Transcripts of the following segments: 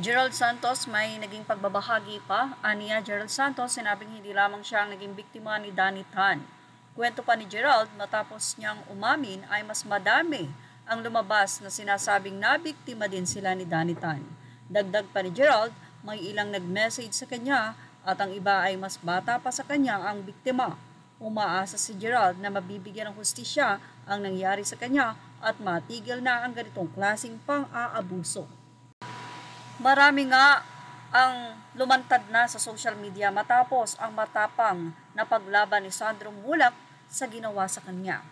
Gerald Santos may naging pagbabahagi pa. Aniya Gerald Santos, sinabing hindi lamang siya ang naging biktima ni Danny Tan. Kwento pa ni Gerald, matapos niyang umamin ay mas madami ang lumabas na sinasabing nabiktima din sila ni Danny Tan. Dagdag pa ni Gerald, may ilang nag-message sa kanya at ang iba ay mas bata pa sa kanya ang biktima. Umaasa si Gerald na mabibigyan ng hustisya ang nangyari sa kanya at matigil na ang ganitong klaseng pang-aabuso. Marami nga ang lumantad na sa social media matapos ang matapang na paglaban ni Sandro Mulak sa ginawa sa kanya.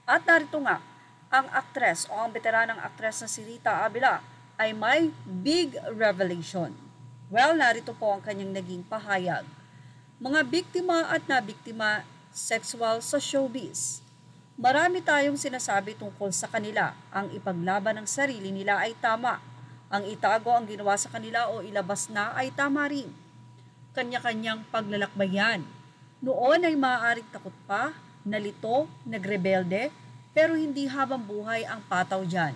At narito nga, ang aktres o ang veteranang aktres na si Rita Avila ay may big revelation. Well, narito po ang kanyang naging pahayag. Mga biktima at nabiktima sexual sa showbiz. Marami tayong sinasabi tungkol sa kanila. Ang ipaglaban ng sarili nila ay tama. Ang itago ang ginawa sa kanila o ilabas na ay tama rin. Kanya-kanyang paglalakbayan. Noon ay maaaring takot pa, nalito, nagrebelde, pero hindi habang buhay ang pataw dyan.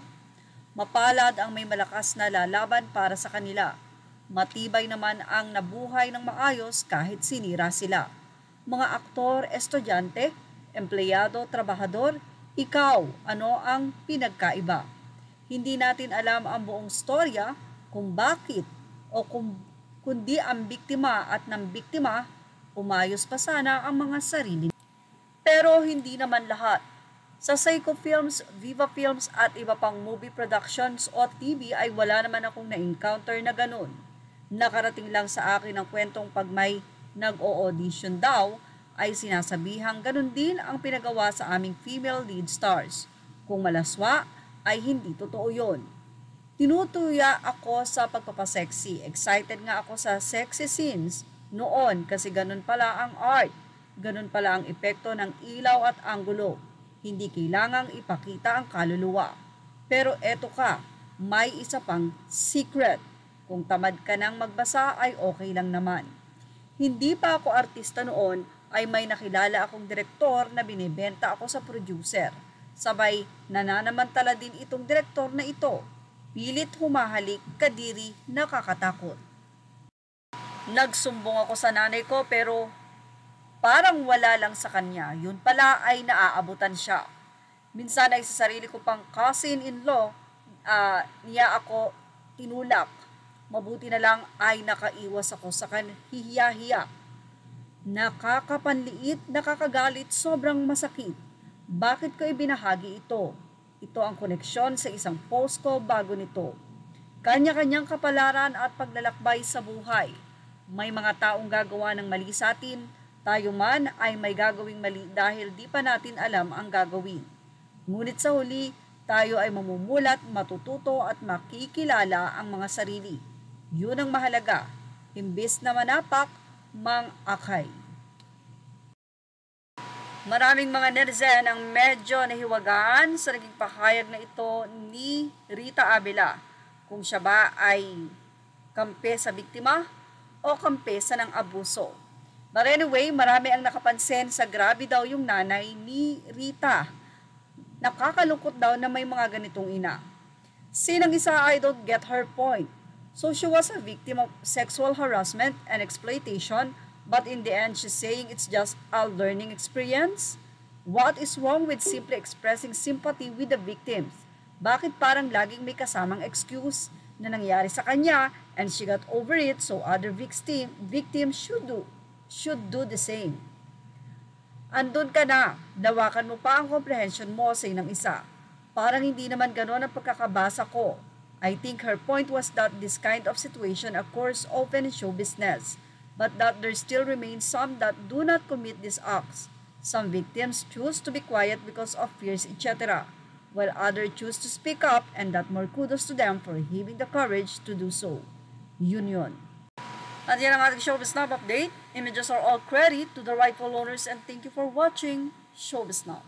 Mapalad ang may malakas na lalaban para sa kanila. Matibay naman ang nabuhay ng maayos kahit sinira sila. Mga aktor, estudyante, empleyado, trabahador, ikaw, ano ang pinagkaiba? Hindi natin alam ang buong storya kung bakit o kundi ang biktima at ng biktima, umayos pa sana ang mga sarili. Pero hindi naman lahat. Sa Seiko Films, Viva Films at iba pang movie productions o TV ay wala naman akong na-encounter na ganun. Nakarating lang sa akin ang kwentong pag may nag-o-audition daw ay sinasabihang ganun din ang pinagawa sa aming female lead stars. Kung malaswa, ay hindi totoo yun. Tinutuya ako sa pagpapasexy. Excited nga ako sa sexy scenes noon kasi ganun pala ang art. Ganun pala ang epekto ng ilaw at anggulo. Hindi kailangang ipakita ang kaluluwa. Pero eto ka, may isa pang secret. Kung tamad ka nang magbasa ay okay lang naman. Hindi pa ako artista noon ay may nakilala akong direktor na binibenta ako sa producer. Sabay nananamantala din itong direktor na ito. Pilit humahalik, kadiri, nakakatakot. Nagsumbong ako sa nanay ko pero parang wala lang sa kanya. Yun pala ay naaabutan siya. Minsan ay sa sarili ko pang cousin-in-law, niya ako tinulak. Mabuti na lang ay nakaiwas ako sa hihiya-hiya. Nakakapanliit, nakakagalit, sobrang masakit. Bakit ko ibinahagi ito? Ito ang koneksyon sa isang post ko bago nito. Kanya-kanyang kapalaran at paglalakbay sa buhay. May mga taong gagawa ng mali sa atin, tayo man ay may gagawing mali dahil di pa natin alam ang gagawin. Ngunit sa huli, tayo ay mamumulat, matututo at makikilala ang mga sarili. Yun ang mahalaga. Imbes na manapak, mang-akay. Maraming mga netizen ang medyo nahiwagaan sa naging pahayag na ito ni Rita Avila. Kung siya ba ay kampe sa biktima o kampe sa ng abuso. But anyway, marami ang nakapansin sa grabe daw yung nanay ni Rita. Nakakalungkot daw na may mga ganitong ina. Sinang isa, I don't get her point. So she was a victim of sexual harassment and exploitation, but in the end, she's saying it's just a learning experience? What is wrong with simply expressing sympathy with the victims? Bakit parang laging may kasamang excuse na nangyari sa kanya and she got over it so other victims should do the same? Andun ka na, dawakan mo pa ang comprehension mo sa inang isa. Parang hindi naman gano'n ang pagkakabasa ko. I think her point was that this kind of situation occurs often in show business, but that there still remains some that do not commit these acts. Some victims choose to be quiet because of fears, etc., while others choose to speak up, and that more kudos to them for having the courage to do so. Yun. At yan ang ating Showbiz Now update. Images are all credit to the rightful owners, and thank you for watching Showbiz Now.